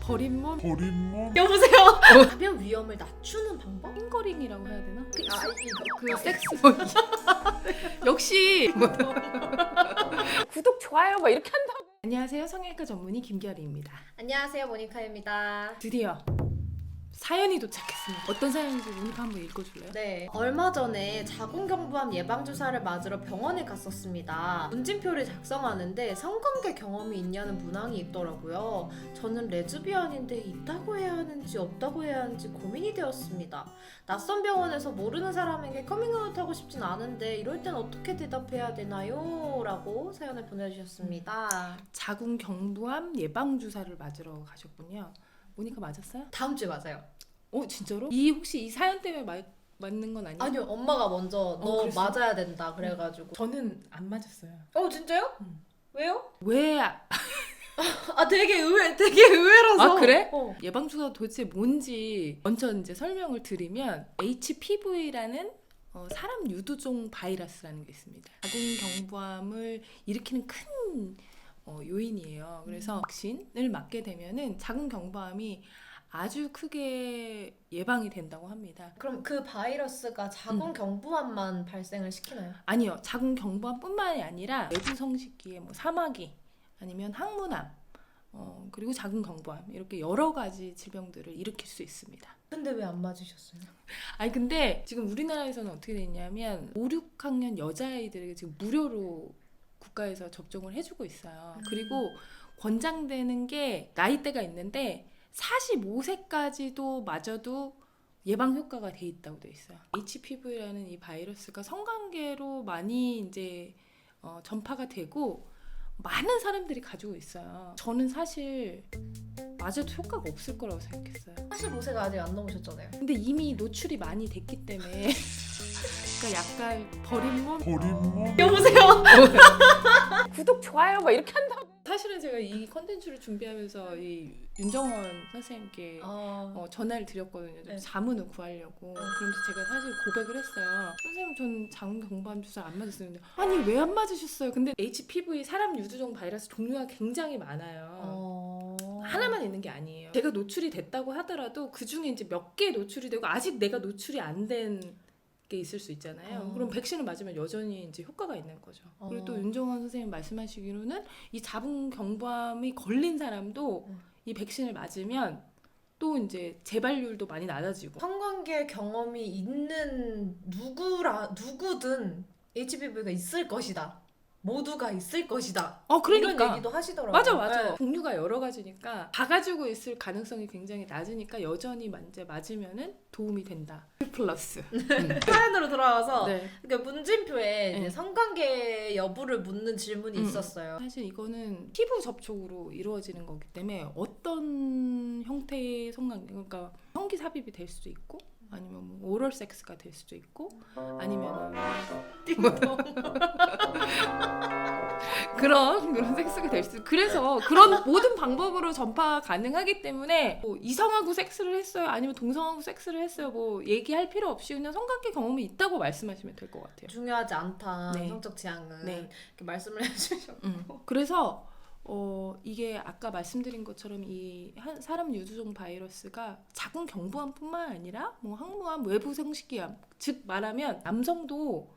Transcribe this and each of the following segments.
버린 몸? 여보세요? 가벼운 위험을 낮추는 방법? 핑거링이라고 해야 되나? 이거 섹스 역시 구독 좋아요 막 이렇게 한다고. 안녕하세요, 성형외과 전문의 김결희입니다. 안녕하세요, 모니카입니다. 드디어 사연이 도착했습니다. 어떤 사연인지 모니카 한번 읽어줄래요? 네, 얼마 전에 자궁경부암 예방주사를 맞으러 병원에 갔었습니다. 문진표를 작성하는데 성관계 경험이 있냐는 문항이 있더라고요. 저는 레즈비언인데 있다고 해야 하는지 없다고 해야 하는지 고민이 되었습니다. 낯선 병원에서 모르는 사람에게 커밍아웃하고 싶진 않은데 이럴 땐 어떻게 대답해야 되나요? 라고 사연을 보내주셨습니다. 자궁경부암 예방주사를 맞으러 가셨군요. 모니카 맞았어요? 다음 주에 맞아요. 진짜로? 혹시 이 사연 때문에 맞는 건 아니에요? 아니요, 엄마가 먼저 너 그랬어? 맞아야 된다 그래가지고. 저는 안 맞았어요. 진짜요? 왜요? 왜? 되게 의외라서. 그래? 예방주사가 도대체 뭔지 먼저 이제 설명을 드리면 HPV라는 사람 유두종 바이러스라는 게 있습니다. 자궁경부암을 일으키는 큰 요인이에요. 그래서 백신을 맞게 되면은 자궁경부암이 아주 크게 예방이 된다고 합니다. 그럼 그 바이러스가 자궁경부암만 발생을 시키나요? 아니요, 자궁경부암뿐만이 아니라 외부 성식기의 사마귀 아니면 항문암 그리고 자궁경부암 이렇게 여러 가지 질병들을 일으킬 수 있습니다. 근데 왜 안 맞으셨어요? 근데 지금 우리나라에서는 어떻게 됐냐면 5, 6학년 여자아이들에게 지금 무료로 국가에서 접종을 해주고 있어요. 그리고 권장되는 게 나이대가 있는데 45세까지도 맞아도 예방 효과가 돼 있다고 돼 있어요. HPV라는 이 바이러스가 성관계로 많이 이제 전파가 되고 많은 사람들이 가지고 있어요. 저는 사실 맞아도 효과가 없을 거라고 생각했어요. 45세가 아직 안 넘으셨잖아요. 근데 이미 노출이 많이 됐기 때문에 그러니까 약간 버린 몸? 여보세요? 구독 좋아요 막 이렇게 한다고. 사실은 제가 이 컨텐츠를 준비하면서 이 윤정원 선생님께 전화를 드렸거든요. 좀 네. 자문을 구하려고. 그러면서 제가 사실 고백을 했어요. 선생님, 전 자궁경부암 주사 안 맞았어요. 근데 아니 왜 안 맞으셨어요? 근데 HPV 사람 유두종 바이러스 종류가 굉장히 많아요. 하나만 있는 게 아니에요. 제가 노출이 됐다고 하더라도 그 중에 이제 몇 개 노출이 되고 아직 내가 노출이 안 된 게 있을 수 있잖아요. 그럼 백신을 맞으면 여전히 이제 효과가 있는 거죠. 그리고 또 윤정원 선생님 말씀하시기로는 이 자궁경부암이 걸린 사람도 이 백신을 맞으면 또 이제 재발률도 많이 낮아지고. 성관계 경험이 있는 누구든 HPV가 있을 것이다. 모두가 있을 것이다. 그러니까. 이런 얘기도 하시더라고요. 맞아. 네. 종류가 여러 가지니까 다 가지고 있을 가능성이 굉장히 낮으니까 여전히 맞으면은 도움이 된다. 플러스. 사연으로 돌아와서 네. 그러니까 문진표에 네. 이제 성관계 여부를 묻는 질문이 있었어요. 사실 이거는 피부 접촉으로 이루어지는 거기 때문에 어떤 형태의 성관계, 그러니까 성기 삽입이 될 수도 있고 아니면 오럴 섹스가 될 수도 있고 아니면 그런 섹스가 될 수. 그래서 그런 모든 방법으로 전파 가능하기 때문에 이성하고 섹스를 했어요, 아니면 동성하고 섹스를 했어요, 얘기할 필요 없이 그냥 성관계 경험이 있다고 말씀하시면 될 것 같아요. 중요하지 않다. 네. 성적 지향은 네. 이렇게 말씀을 해주셨고. 그래서 이게 아까 말씀드린 것처럼 이 사람 유두종 바이러스가 자궁경부암뿐만 아니라 항무암, 외부 성식기암, 즉 말하면 남성도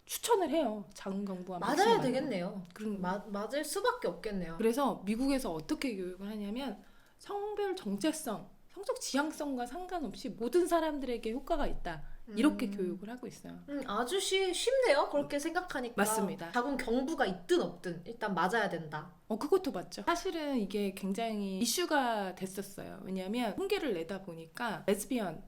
추천을 해요. 자궁경부암 맞아야 되겠네요. 그런 맞을 수밖에 없겠네요. 그래서 미국에서 어떻게 교육을 하냐면 성별 정체성, 성적 지향성과 상관없이 모든 사람들에게 효과가 있다. 이렇게 교육을 하고 있어요. 아주 쉽네요. 그렇게 생각하니까. 맞습니다. 자궁경부가 있든 없든 일단 맞아야 된다. 그것도 맞죠. 사실은 이게 굉장히 이슈가 됐었어요. 왜냐하면 통계를 내다 보니까 레즈비언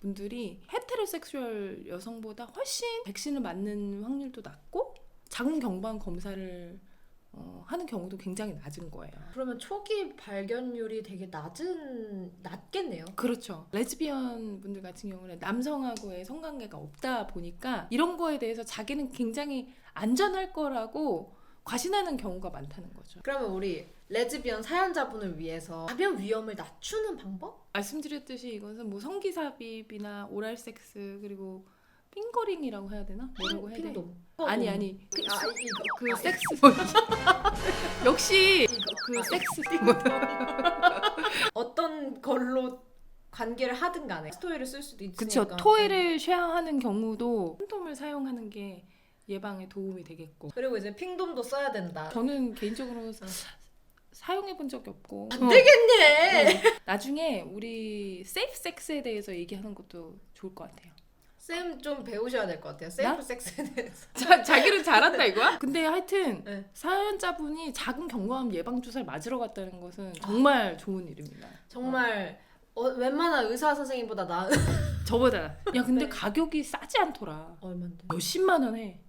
분들이 헤테로섹슈얼 여성보다 훨씬 백신을 맞는 확률도 낮고 자궁경부암 검사를 하는 경우도 굉장히 낮은 거예요. 그러면 초기 발견율이 되게 낮겠네요. 그렇죠. 레즈비언 분들 같은 경우는 남성하고의 성관계가 없다 보니까 이런 거에 대해서 자기는 굉장히 안전할 거라고 과신하는 경우가 많다는 거죠. 그러면 우리 레즈비언 사연자분을 위해서 가벼운 위험을 낮추는 방법? 말씀드렸듯이 이것은 성기 삽입이나 오랄 섹스 그리고 핑거링이라고 해야 되나? 뭐라고 해야 돼? 핑동. 아니 이거 섹스 역시 섹스 관계를 하든 간에 토이를 쓸 수도 있으니까. 그쵸. 토이를 쉐어하는 경우도 콘돔을 사용하는 게 예방에 도움이 되겠고. 그리고 이제 핑돔도 써야 된다. 저는 개인적으로 사용해 본 적이 없고. 안 되겠네. 나중에 우리 세이프 섹스에 대해서 얘기하는 것도 좋을 것 같아요. 쌤 좀 배우셔야 될 것 같아요. 세이프 섹스에 대해서. 자기는 잘한다 이거야? 근데 하여튼 네. 사연자분이 작은 경과암 예방 주사를 맞으러 갔다는 것은 정말 좋은 일입니다. 정말 웬만한 의사 선생님보다 나은. 저보다. 야 근데 네. 가격이 싸지 않더라. 얼만데? 몇십만 원 해.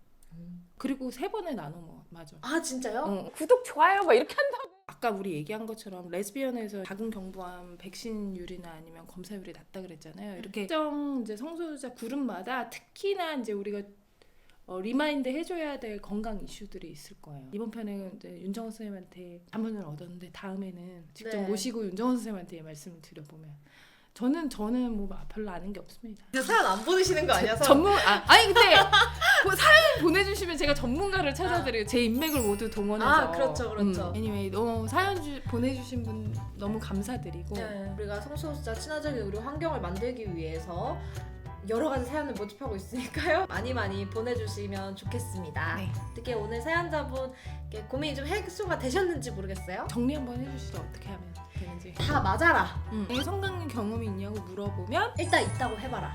그리고 3번에 나눠 맞아. 아 진짜요? 구독 좋아요 막 이렇게 한다고. 아까 우리 얘기한 것처럼 레즈비언에서 작은 경부암 백신율이나 아니면 검사율이 낮다 그랬잖아요. 이렇게 특정 이제 성소유자 그룹마다 특히나 이제 우리가 리마인드 해줘야 될 건강 이슈들이 있을 거예요. 이번 편에는 이제 윤정원 선생님한테 자문을 얻었는데 다음에는 직접 네. 모시고 윤정원 선생님한테 말씀을 드려보면 저는 뭐 별로 아는 게 없습니다. 사연 안 보내시는 거 아니어서. 아니 근데 사연 보내주시면 제가 전문가를 찾아드려요. 제 인맥을 모두 동원해서. 아, 그렇죠. anyway, 사연 보내주신 분 너무 감사드리고. 네, 우리가 성소수자 친화적인 의료 환경을 만들기 위해서 여러 가지 사연을 모집하고 있으니까요. 많이 보내주시면 좋겠습니다. 네. 어떻게 오늘 사연자분 고민이 좀 해소가 되셨는지 모르겠어요. 정리 한번 해주시죠. 어떻게 하면 되는지. 다 맞아라. 성관계 경험이 있냐고 물어보면 일단 있다고 해봐라.